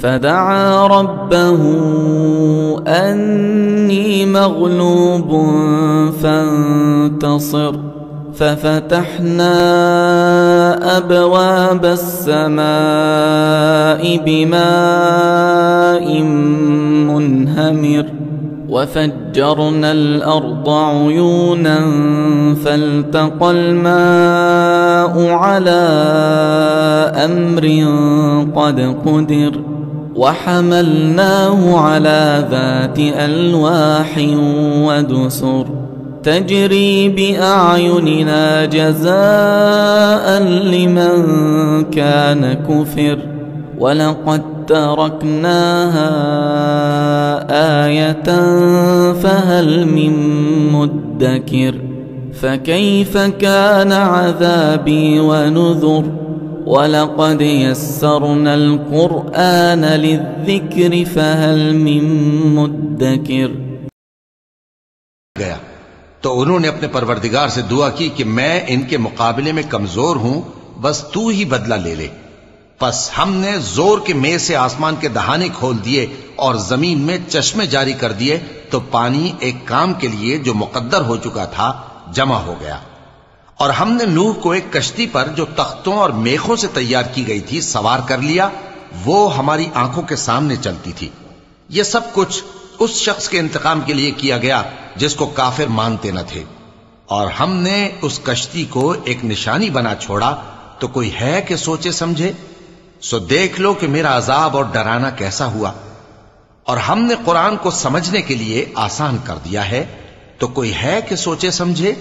फदआ रब्बहू अन्नी मग़लूब फंतसिर फफतहना अबवाब अस्समाइ बिमाइन मुनहमिर वफज्जरना अल-अर्द उयूनन फल्तक़ल माउ अला अम्रिन क़द क़ुदिर वहमलनाहु अला ज़ाति अल्वाहिन वदुसुर तजरी बिअयुनिना जज़ाअन लिमन कान कुफिर वलक़द तरकनाहा आयतन फहल मिन मुद्दकिर फकैफ कान अज़ाबी वनुज़ुर वलक़द यस्सरनल क़ुरआन लिज़्ज़िक्रि फहल मिन मुद्दकिर। गया तो उन्होंने अपने परवरदिगार से दुआ की कि मैं इनके मुकाबले में कमजोर हूं, बस तू ही बदला ले ले। बस हमने जोर के मेह से आसमान के दहाने खोल दिए और जमीन में चश्मे जारी कर दिए, तो पानी एक काम के लिए जो मुकद्दर हो चुका था जमा हो गया। और हमने नूह को एक कश्ती पर जो तख्तों और मेखों से तैयार की गई थी सवार कर लिया, वो हमारी आंखों के सामने चलती थी। ये सब कुछ उस शख्स के इंतकाम के लिए किया गया जिसको काफिर मानते न थे। और हमने उस कश्ती को एक निशानी बना छोड़ा, तो कोई है कि सोचे समझे? सो देख लो कि मेरा अजाब और डराना कैसा हुआ। और हमने कुरान को समझने के लिए आसान कर दिया है, तो कोई है कि सोचे समझे?